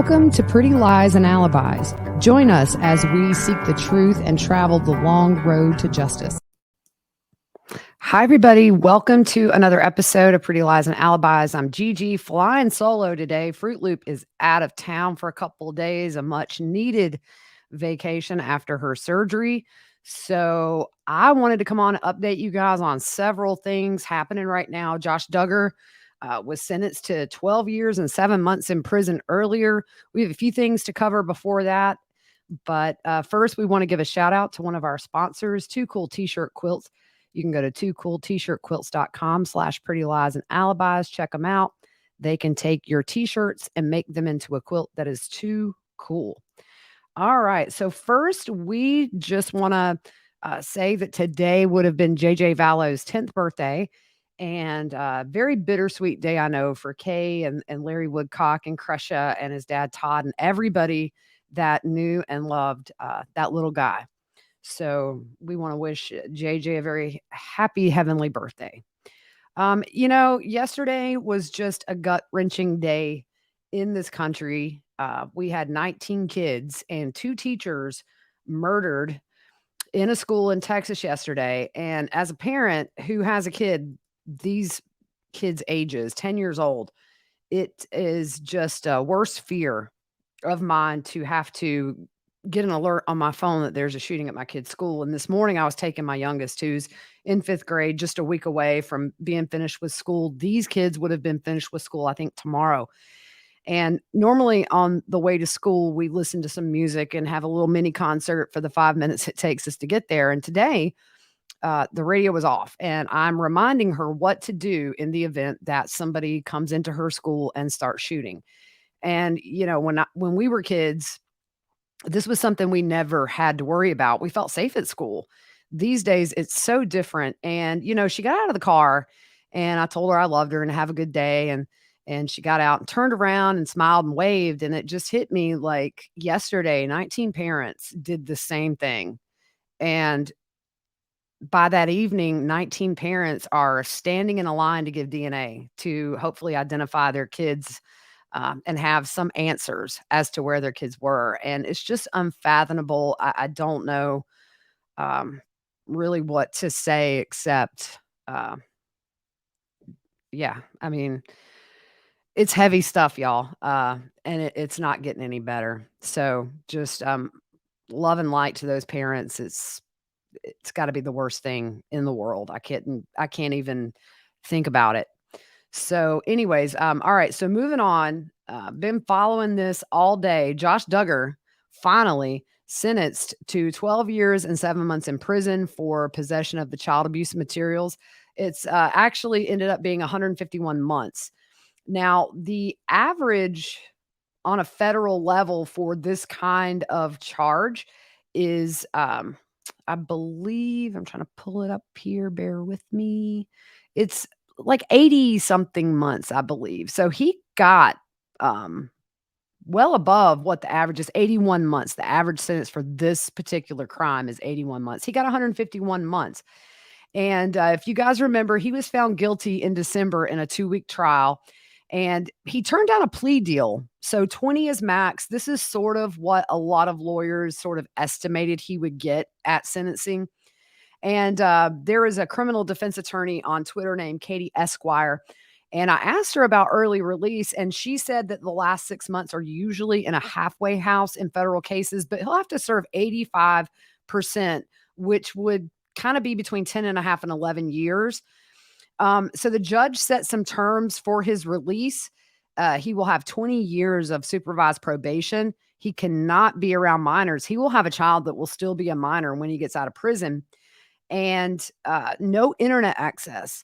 Welcome to Pretty Lies and Alibis. Join us as we seek the truth and travel the long road to justice. Hi, everybody. Welcome to another episode of Pretty Lies and Alibis. I'm GiGi, flying solo today. Fruit Loop is out of town for a couple of days, a much needed vacation after her surgery. So I wanted to come on and update you guys on several things happening right now. Josh Duggar was sentenced to 12 years and 7 months in prison earlier. We have a few things to cover before that. But first, we want to give a shout out to one of our sponsors, Too Cool T-Shirt Quilts. You can go to toocooltshirtquilts.com/pretty lies and alibis. Check them out. They can take your T-shirts and make them into a quilt that is too cool. All right. So first, we just want to say that today would have been JJ Vallow's 10th birthday. And very bittersweet day, I know, for Kay and Larry Woodcock and Crusha and his dad, Todd, and everybody that knew and loved that little guy. So we want to wish JJ a very happy heavenly birthday. Yesterday was just a gut-wrenching day in this country. We had 19 kids and 2 teachers murdered in a school in Texas yesterday. And as a parent who has a kid, these kids' ages, 10 years old, it is just a worst fear of mine to have to get an alert on my phone that there's a shooting at my kid's school. And this morning I was taking my youngest, who's in 5th grade, just a week away from being finished with school. These kids would have been finished with school, I think, tomorrow. And normally on the way to school, we listen to some music and have a little mini concert for the 5 minutes it takes us to get there. And today, the radio was off, and I'm reminding her what to do in the event that somebody comes into her school and starts shooting. And, when we were kids, this was something we never had to worry about. We felt safe at school. These days, it's so different. And, she got out of the car and I told her I loved her and have a good day. And she got out and turned around and smiled and waved. And it just hit me like yesterday, 19 parents did the same thing. And by that evening, 19 parents are standing in a line to give DNA to hopefully identify their kids and have some answers as to where their kids were. And it's just unfathomable. I don't know really what to say except, I mean, it's heavy stuff, y'all. And it's not getting any better. So just love and light to those parents. It's got to be the worst thing in the world. I can't even think about it. So anyways, all right. So moving on, been following this all day. Josh Duggar finally sentenced to 12 years and 7 months in prison for possession of the child abuse materials. It's actually ended up being 151 months. Now, the average on a federal level for this kind of charge is, I believe, I'm trying to pull it up here, bear with me. It's like 80 something months, I believe. So he got well above what the average is, 81 months. The average sentence for this particular crime is 81 months. He got 151 months. And if you guys remember, he was found guilty in December in a 2-week trial. And he turned down a plea deal. So 20 is max. This is sort of what a lot of lawyers sort of estimated he would get at sentencing. And there is a criminal defense attorney on Twitter named Katie Esquire. And I asked her about early release, and she said that the last 6 months are usually in a halfway house in federal cases, but he'll have to serve 85%, which would kind of be between 10 and a half and 11 years. So the judge set some terms for his release. He will have 20 years of supervised probation. He cannot be around minors. He will have a child that will still be a minor when he gets out of prison. And no internet access.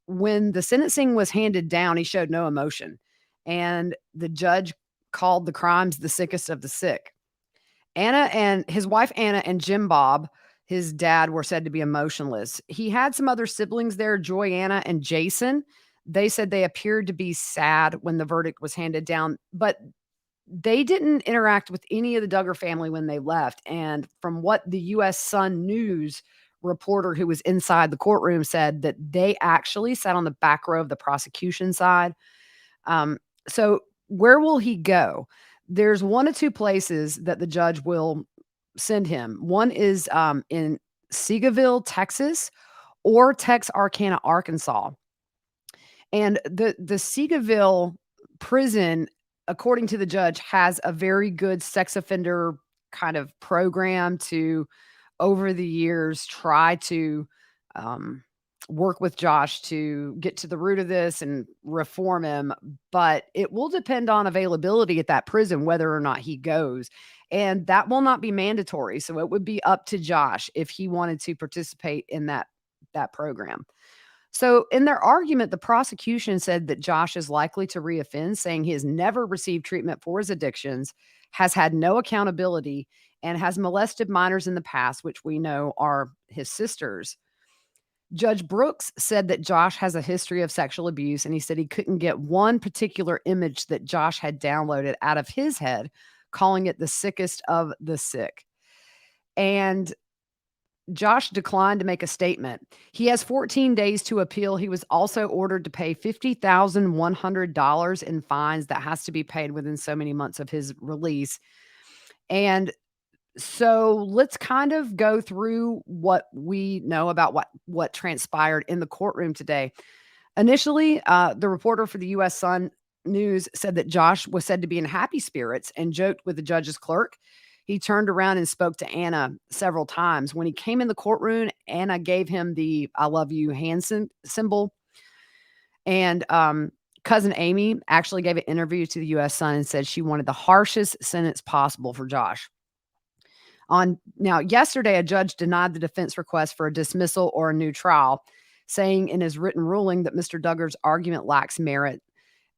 When the sentencing was handed down, he showed no emotion. And the judge called the crimes the sickest of the sick. Anna and his wife, Anna, and Jim Bob, his dad, were said to be emotionless. He had some other siblings there, Joyanna and Jason. They said they appeared to be sad when the verdict was handed down, but they didn't interact with any of the Duggar family when they left. And from what the U.S. Sun News reporter who was inside the courtroom said, that they actually sat on the back row of the prosecution side. So where will he go? There's one of two places that the judge will send him. One is in Seagoville, Texas, or Texarkana, Arkansas. And the Seagoville prison, according to the judge, has a very good sex offender kind of program to, over the years, try to um, work with Josh to get to the root of this and reform him. But it will depend on availability at that prison, whether or not he goes. And that will not be mandatory. So it would be up to Josh if he wanted to participate in that program. So, in their argument, the prosecution said that Josh is likely to reoffend, saying he has never received treatment for his addictions, has had no accountability, and has molested minors in the past, which we know are his sisters. Judge Brooks said that Josh has a history of sexual abuse, and he said he couldn't get one particular image that Josh had downloaded out of his head, calling it the sickest of the sick. And Josh declined to make a statement. He has 14 days to appeal. He was also ordered to pay $50,100 in fines that has to be paid within so many months of his release. And so let's kind of go through what we know about what transpired in the courtroom today. Initially, the reporter for the U.S. Sun News said that Josh was said to be in happy spirits and joked with the judge's clerk. He turned around and spoke to Anna several times. When he came in the courtroom, Anna gave him the I love you hand symbol. And cousin Amy actually gave an interview to the U.S. Sun and said she wanted the harshest sentence possible for Josh. Yesterday, a judge denied the defense request for a dismissal or a new trial, saying in his written ruling that Mr. Duggar's argument lacks merit,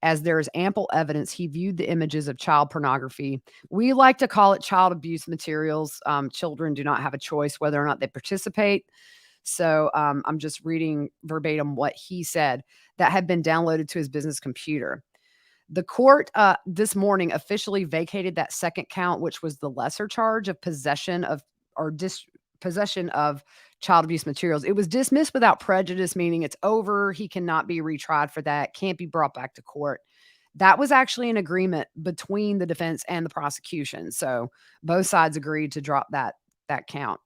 as there is ample evidence he viewed the images of child pornography. We like to call it child abuse materials. Children do not have a choice whether or not they participate. So I'm just reading verbatim what he said, that had been downloaded to his business computer. The court this morning officially vacated that second count, which was the lesser charge of possession of possession of child abuse materials. It was dismissed without prejudice, meaning it's over. He cannot be retried for that, can't be brought back to court. That was actually an agreement between the defense and the prosecution. So both sides agreed to drop that count.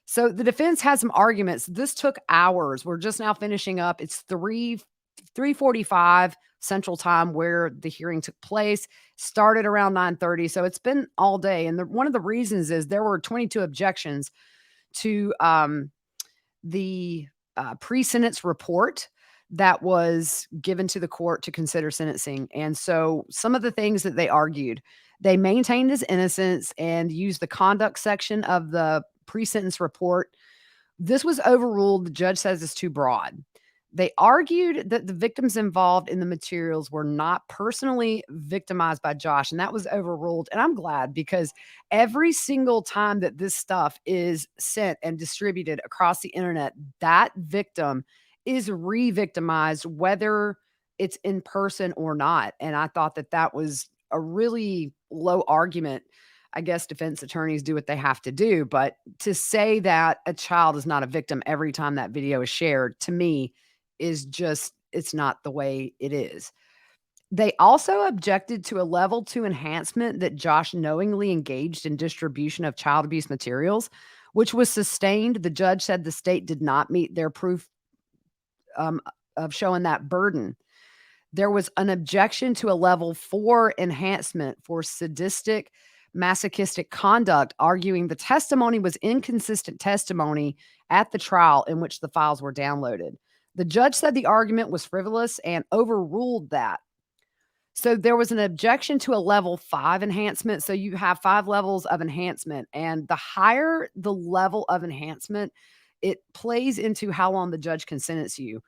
So the defense had some arguments. This took hours. We're just now finishing up. It's 3:45 Central Time where the hearing took place. Started around 9:30. So it's been all day. And one of the reasons is there were 22 objections to the pre-sentence report that was given to the court to consider sentencing. And so some of the things that they argued, they maintained his innocence and used the conduct section of the pre-sentence report. This was overruled. The judge says it's too broad. They argued that the victims involved in the materials were not personally victimized by Josh, and that was overruled. And I'm glad, because every single time that this stuff is sent and distributed across the internet, that victim is re-victimized, whether it's in person or not. And I thought that that was a really low argument. I guess defense attorneys do what they have to do, but to say that a child is not a victim every time that video is shared, to me, is just, it's not the way it is. They also objected to a level 2 enhancement that Josh knowingly engaged in distribution of child abuse materials, which was sustained. The judge said the state did not meet their proof of showing that burden. There was an objection to a level 4 enhancement for sadistic, masochistic conduct, arguing the testimony was inconsistent testimony at the trial in which the files were downloaded. The judge said the argument was frivolous and overruled that. So there was an objection to a level 5 enhancement. So you have 5 levels of enhancement, and the higher the level of enhancement, it plays into how long the judge can sentence you.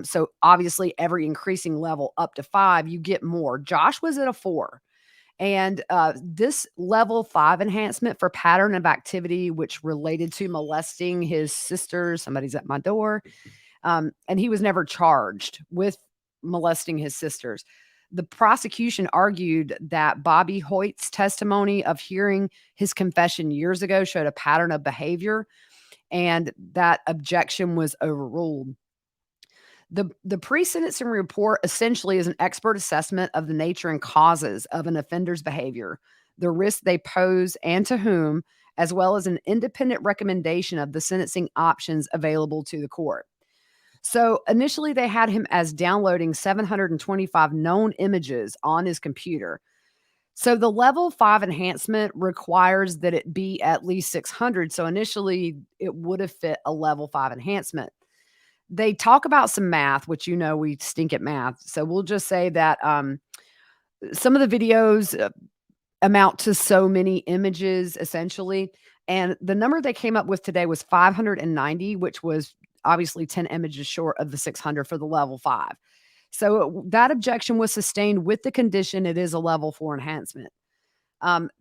So obviously every increasing level up to 5, you get more. Josh was at a 4. And this level 5 enhancement for pattern of activity, which related to molesting his sisters, somebody's at my door, and he was never charged with molesting his sisters. The prosecution argued that Bobby Hoyt's testimony of hearing his confession years ago showed a pattern of behavior, and that objection was overruled. The pre-sentencing report essentially is an expert assessment of the nature and causes of an offender's behavior, the risk they pose and to whom, as well as an independent recommendation of the sentencing options available to the court. So initially, they had him as downloading 725 known images on his computer. So the level 5 enhancement requires that it be at least 600. So initially, it would have fit a level 5 enhancement. They talk about some math, which we stink at math. So we'll just say that some of the videos amount to so many images essentially. And the number they came up with today was 590, which was obviously 10 images short of the 600 for the level 5. So that objection was sustained with the condition it is a level 4 enhancement.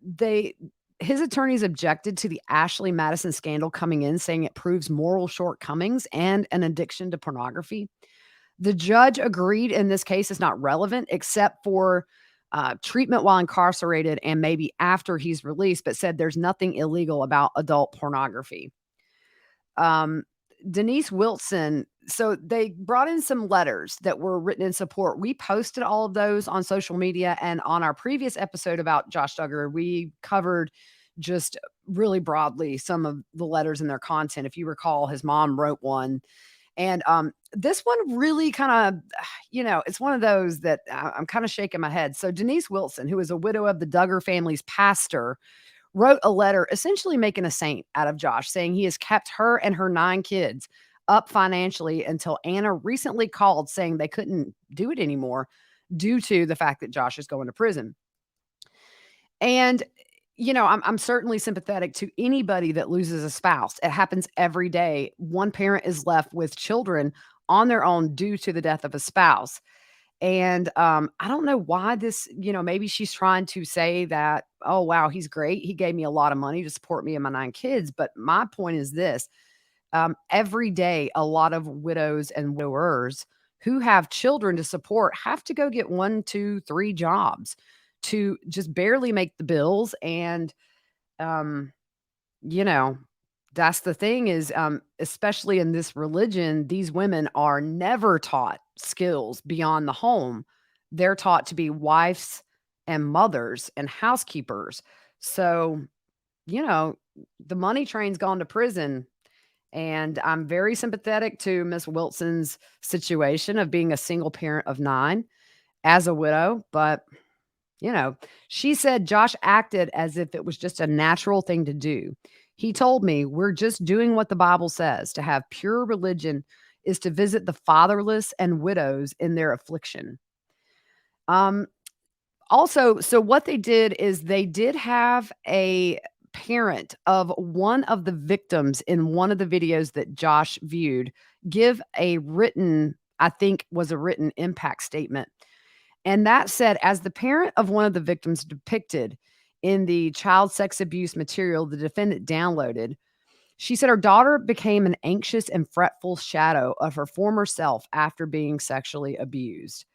They His attorneys objected to the Ashley Madison scandal coming in, saying it proves moral shortcomings and an addiction to pornography. The judge agreed in this case is not relevant except for treatment while incarcerated and maybe after he's released, but said there's nothing illegal about adult pornography. Um, Denise Wilson, so they brought in some letters that were written in support. We posted all of those on social media, and on our previous episode about Josh Duggar, we covered just really broadly some of the letters and their content. If you recall, his mom wrote one, and this one really kind of, it's one of those that I'm kind of shaking my head. So Denise Wilson, who is a widow of the Duggar family's pastor, wrote a letter essentially making a saint out of Josh, saying he has kept her and her 9 kids up financially until Anna recently called saying they couldn't do it anymore due to the fact that Josh is going to prison. And I'm certainly sympathetic to anybody that loses a spouse. It happens every day. One parent is left with children on their own due to the death of a spouse. And, I don't know why this, maybe she's trying to say that, "Oh, wow, he's great. He gave me a lot of money to support me and my 9 kids." But my point is this, every day, a lot of widows and widowers who have children to support have to go get 1, 2, 3 jobs to just barely make the bills. And, um, you know, that's the thing is, especially in this religion, these women are never taught skills beyond the home. They're taught to be wives and mothers and housekeepers. So, you know, the money train's gone to prison. And I'm very sympathetic to Miss Wilson's situation of being a single parent of 9 as a widow. But she said Josh acted as if it was just a natural thing to do. He told me, "We're just doing what the Bible says. To have pure religion is to visit the fatherless and widows in their affliction." Um, Also, so what they did is they did have a parent of one of the victims in one of the videos that Josh viewed give a written, I think was a written impact statement. And that said, as the parent of one of the victims depicted in the child sex abuse material the defendant downloaded, she said her daughter became an anxious and fretful shadow of her former self after being sexually abused.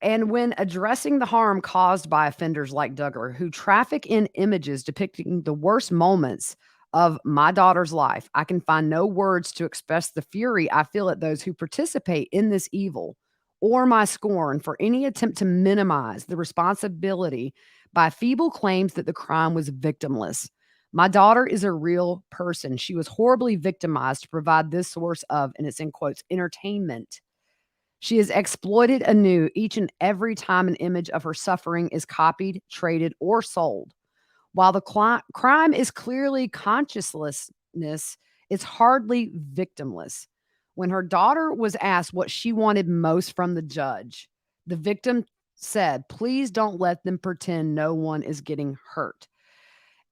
And when addressing the harm caused by offenders like Duggar, who traffic in images depicting the worst moments of my daughter's life, I can find no words to express the fury I feel at those who participate in this evil, or my scorn for any attempt to minimize the responsibility by feeble claims that the crime was victimless. My daughter is a real person. She was horribly victimized to provide this source of, and it's in quotes, entertainment. She is exploited anew each and every time an image of her suffering is copied, traded, or sold. While the crime is clearly consciencelessness, it's hardly victimless. When her daughter was asked what she wanted most from the judge, the victim said, "Please don't let them pretend no one is getting hurt."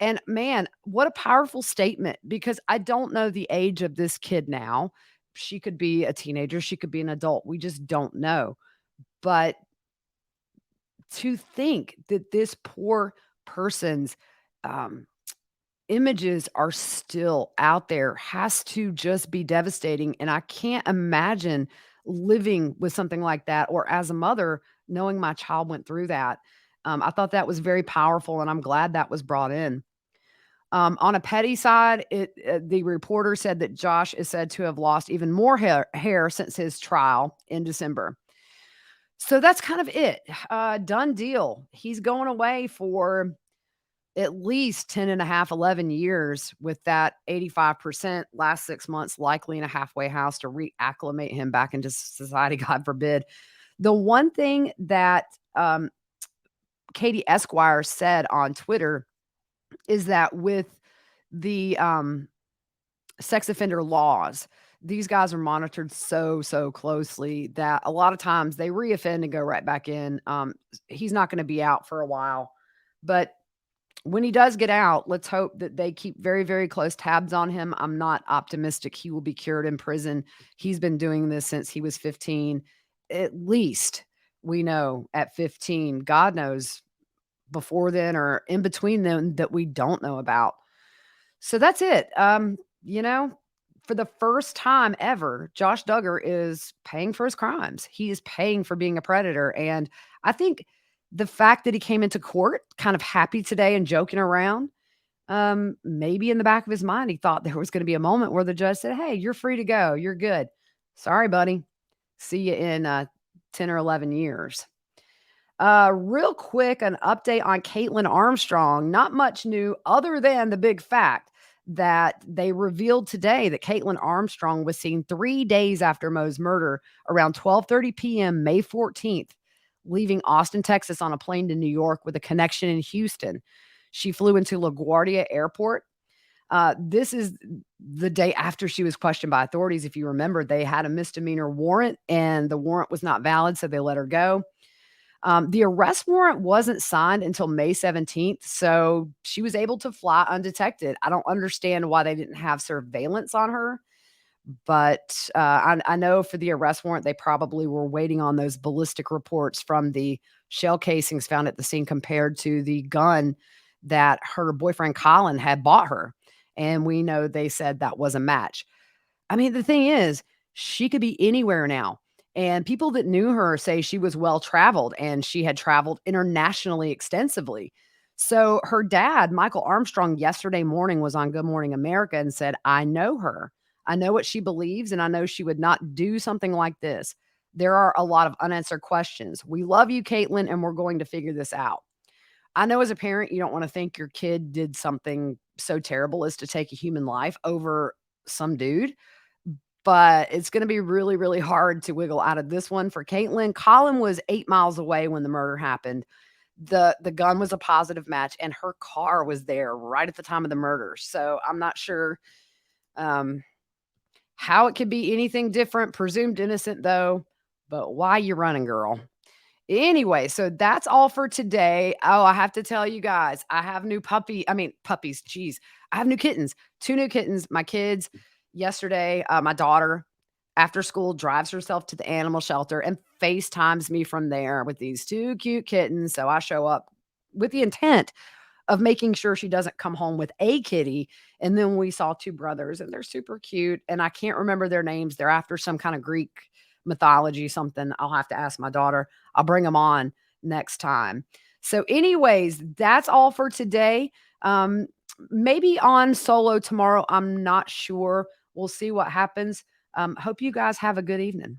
And man, what a powerful statement, because I don't know the age of this kid now. She could be a teenager, she could be an adult. We just don't know. But to think that this poor person's um, images are still out there has to just be devastating. And I can't imagine living with something like that, or as a mother, knowing my child went through that. I thought that was very powerful, and I'm glad that was brought in. On a petty side, the reporter said that Josh is said to have lost even more hair since his trial in December. So that's kind of it. Done deal. He's going away for at least 10 and a half, 11 years with that 85% last 6 months, likely in a halfway house to reacclimate him back into society, God forbid. The one thing that Katie Esquire said on Twitter is that with the sex offender laws, these guys are monitored so closely that a lot of times they reoffend and go right back in. He's not going to be out for a while, but when he does get out, let's hope that they keep very close tabs on him. I'm not optimistic he will be cured in prison. He's been doing this since he was 15. At least we know at 15. God knows before then or in between them that we don't know about. So that's it. You know, for the first time ever, Josh Duggar is paying for his crimes. He is paying for being a predator. And I think the fact that he came into court kind of happy today and joking around, maybe in the back of his mind, he thought there was going to be a moment where the judge said, "Hey, you're free to go. You're good. Sorry, buddy. See you in 10 or 11 years." Real quick, an update on Kaitlin Armstrong. Not much new other than the big fact that they revealed today that Kaitlin Armstrong was seen 3 days after Mo's murder around 12:30 p.m. May 14th, leaving Austin, Texas on a plane to New York with a connection in Houston. She flew into LaGuardia Airport. This is the day after she was questioned by authorities. If you remember, they had a misdemeanor warrant and the warrant was not valid, so they let her go. The arrest warrant wasn't signed until May 17th, so she was able to fly undetected. I don't understand why they didn't have surveillance on her, but I know for the arrest warrant, they probably were waiting on those ballistic reports from the shell casings found at the scene compared to the gun that her boyfriend Colin had bought her. And we know they said that was a match. I mean, the thing is, she could be anywhere now. And people that knew her say she was well traveled and she had traveled internationally extensively. So her dad, Michael Armstrong, yesterday morning was on Good Morning America and said, "I know her. I know what she believes, and I know she would not do something like this. There are a lot of unanswered questions. We love you, Kaitlin, and we're going to figure this out." I know as a parent, you don't want to think your kid did something so terrible as to take a human life over some dude, but it's gonna be really hard to wiggle out of this one for Kaitlin. Colin was 8 miles away when the murder happened. The gun was a positive match, and her car was there right at the time of the murder, so I'm not sure, um, how it could be anything different. Presumed innocent, though, but why you running, girl? Anyway, so that's all for today. Oh, I have to tell you guys, I have new puppies, geez. I have new kittens, 2 new kittens. My kids yesterday, my daughter, after school, drives herself to the animal shelter and FaceTimes me from there with these 2 cute kittens. So I show up with the intent of making sure she doesn't come home with a kitty. And then we saw 2 brothers, and they're super cute, and I can't remember their names. They're after some kind of Greek mythology, something. I'll have to ask my daughter. I'll bring them on next time. So anyways, that's all for today. Maybe on solo tomorrow. I'm not sure. We'll see what happens. Hope you guys have a good evening.